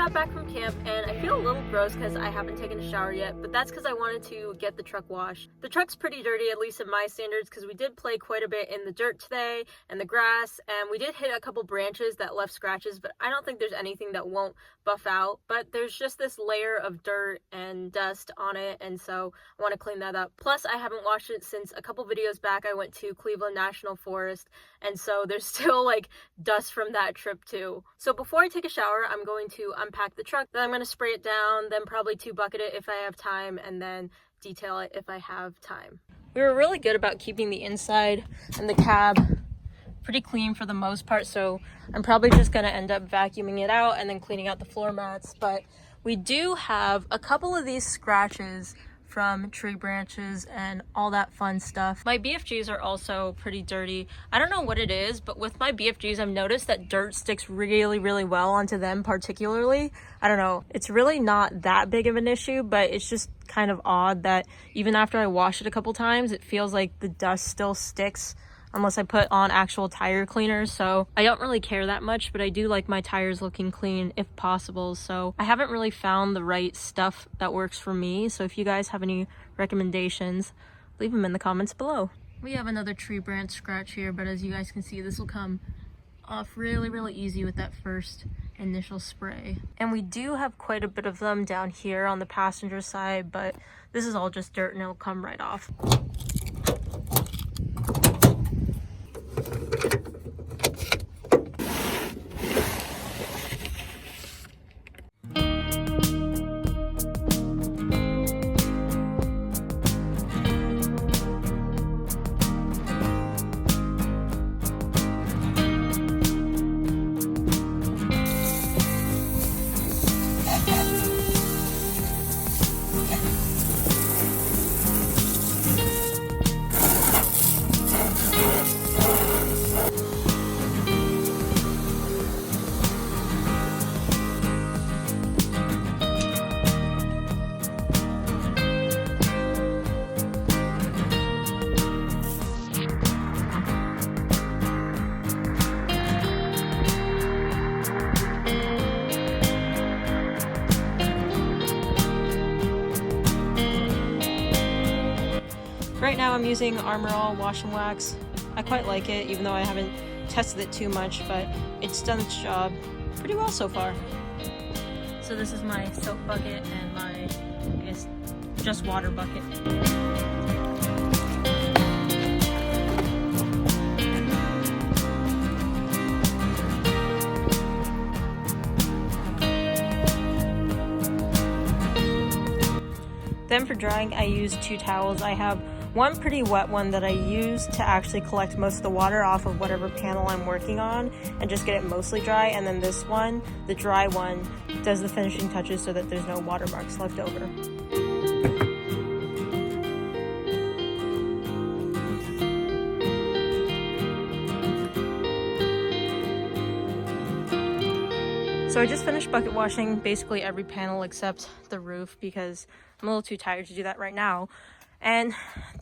got back from camp and I feel a little gross because I haven't taken a shower yet, but that's because I wanted to get the truck washed. The truck's pretty dirty, at least in my standards, because we did play quite a bit in the dirt today and the grass, and we did hit a couple branches that left scratches, but I don't think there's anything that won't buff out. But there's just this layer of dirt and dust on it, and so I want to clean that up. Plus, I haven't washed it since a couple videos back. I went to Cleveland National Forest, and so there's still like dust from that trip too. So before I take a shower, I'm going to unpack the truck, then I'm going to spray it down, then probably bucket it if I have time, and then detail it if I have time. We were really good about keeping the inside and the cab pretty clean for the most part, so I'm probably just going to end up vacuuming it out and then cleaning out the floor mats. But we do have a couple of these scratches from tree branches and all that fun stuff. My BFGs are also pretty dirty. I don't know what it is, but with my BFGs, I've noticed that dirt sticks really, really well onto them particularly. I don't know. It's really not that big of an issue, but it's just kind of odd that even after I wash it a couple times, it feels like the dust still sticks unless I put on actual tire cleaners. So I don't really care that much, but I do like my tires looking clean if possible. So I haven't really found the right stuff that works for me. So if you guys have any recommendations, leave them in the comments below. We have another tree branch scratch here, but as you guys can see, this will come off really, really easy with that first initial spray. And we do have quite a bit of them down here on the passenger side, but this is all just dirt and it'll come right off. right now I'm using Armor All Wash and Wax. I quite like it, even though I haven't tested it too much, but it's done its job pretty well so far. So this is my soap bucket and my, I guess, just water bucket. Then for drying, I use 2 towels. I have one pretty wet one that I use to actually collect most of the water off of whatever panel I'm working on and just get it mostly dry. And then this one, the dry one, does the finishing touches so that there's no watermarks left over. So I just finished bucket washing basically every panel except the roof because I'm a little too tired to do that right now. And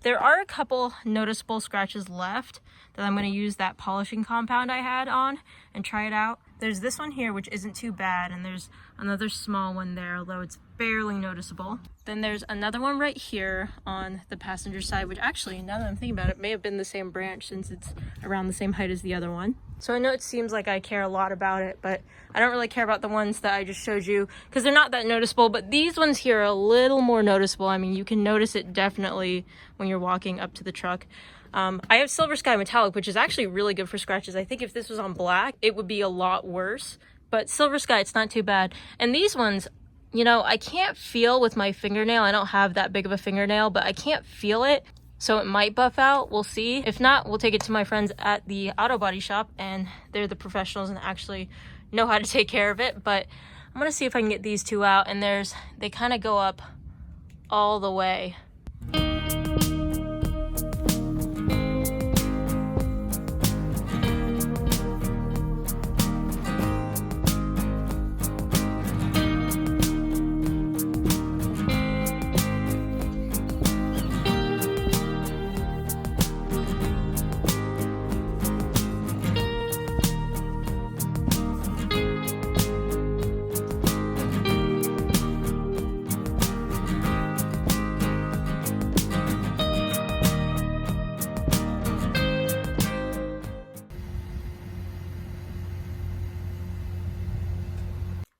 there are a couple noticeable scratches left that I'm going to use that polishing compound I had on and try it out. There's this one here, which isn't too bad, and there's another small one there, although it's barely noticeable. Then there's another one right here on the passenger side, which actually, now that I'm thinking about it, may have been the same branch since it's around the same height as the other one. So I know it seems like I care a lot about it, but I don't really care about the ones that I just showed you because they're not that noticeable, but these ones here are a little more noticeable. I mean, you can notice it definitely when you're walking up to the truck. I have Silver Sky Metallic, which is actually really good for scratches. I think if this was on black, it would be a lot worse, but Silver Sky, it's not too bad. And these ones, you know, I can't feel with my fingernail. I don't have that big of a fingernail, but I can't feel it. So it might buff out, we'll see. If not, we'll take it to my friends at the auto body shop and they're the professionals and actually know how to take care of it. But I'm gonna see if I can get these 2 out, and they kind of go up all the way.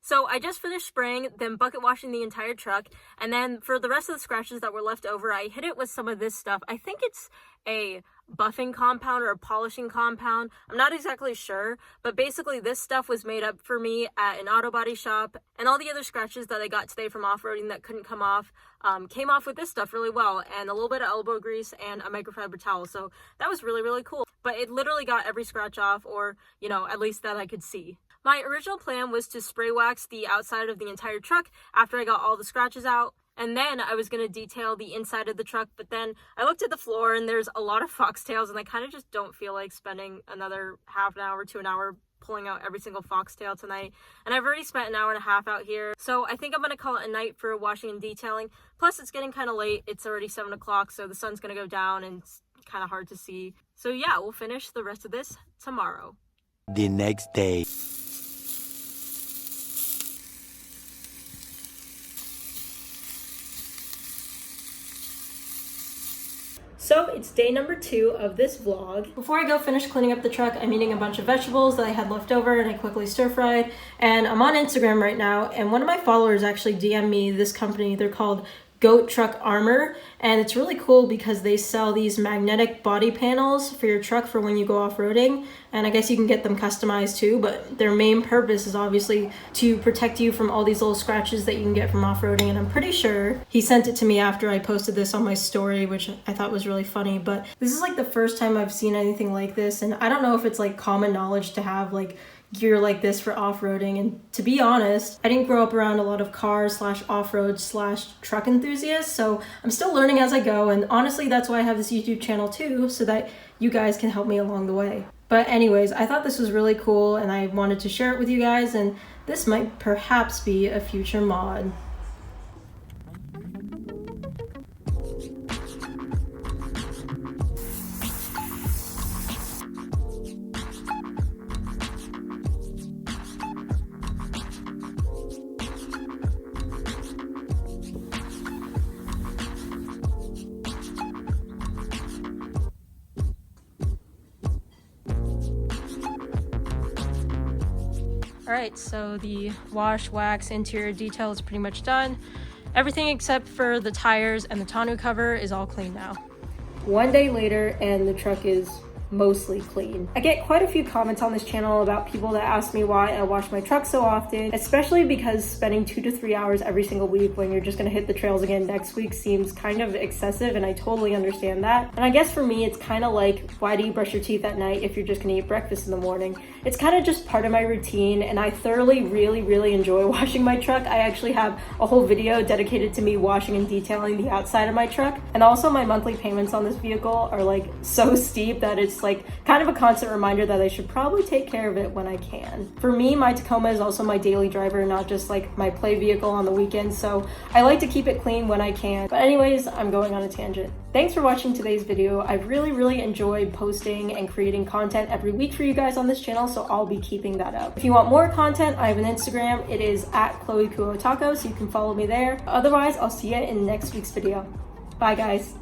So I just finished spraying, then bucket washing the entire truck, and then for the rest of the scratches that were left over, I hit it with some of this stuff. I think it's a buffing compound or a polishing compound. I'm not exactly sure, but basically this stuff was made up for me at an auto body shop, and all the other scratches that I got today from off-roading that couldn't come off came off with this stuff really well, and a little bit of elbow grease and a microfiber towel. So that was really, really cool. But it literally got every scratch off, or, you know, at least that I could see. My original plan was to spray wax the outside of the entire truck after I got all the scratches out, and then I was going to detail the inside of the truck, but then I looked at the floor and there's a lot of foxtails, and I kind of just don't feel like spending another half an hour to an hour pulling out every single foxtail tonight, and I've already spent an hour and a half out here, so I think I'm going to call it a night for washing and detailing. Plus it's getting kind of late, it's already 7 o'clock, so the sun's going to go down and it's kind of hard to see. So yeah, we'll finish the rest of this tomorrow. The next day. So it's day number 2 of this vlog. Before I go finish cleaning up the truck, I'm eating a bunch of vegetables that I had left over and I quickly stir fried. And I'm on Instagram right now, and one of my followers actually DM'd me this company. They're called Goat Truck Armor, and it's really cool because they sell these magnetic body panels for your truck for when you go off-roading, and I guess you can get them customized too, but their main purpose is obviously to protect you from all these little scratches that you can get from off-roading. And I'm pretty sure he sent it to me after I posted this on my story, which I thought was really funny. But this is like the first time I've seen anything like this, and I don't know if it's like common knowledge to have like gear like this for off-roading. And to be honest, I didn't grow up around a lot of cars / off-road / truck enthusiasts, so I'm still learning as I go, and honestly that's why I have this YouTube channel too, so that you guys can help me along the way. But anyways, I thought this was really cool and I wanted to share it with you guys, and this might perhaps be a future mod. Alright, so the wash, wax, interior detail is pretty much done. Everything except for the tires and the tonneau cover is all clean now. One day later and the truck is mostly clean. I get quite a few comments on this channel about people that ask me why I wash my truck so often, especially because spending 2 to 3 hours every single week when you're just gonna hit the trails again next week seems kind of excessive, and I totally understand that. And I guess for me, it's kind of like, why do you brush your teeth at night if you're just gonna eat breakfast in the morning? It's kind of just part of my routine, and I thoroughly really enjoy washing my truck. I actually have a whole video dedicated to me washing and detailing the outside of my truck. And also my monthly payments on this vehicle are like so steep that it's like kind of a constant reminder that I should probably take care of it when I can. For me, my Tacoma is also my daily driver, not just like my play vehicle on the weekends, so I like to keep it clean when I can. But anyways, I'm going on a tangent. Thanks for watching today's video. I've really enjoyed posting and creating content every week for you guys on this channel, so I'll be keeping that up. If you want more content, I have an Instagram. It is @ChloeCuoTaco, so you can follow me there. Otherwise, I'll see you in next week's video. Bye guys.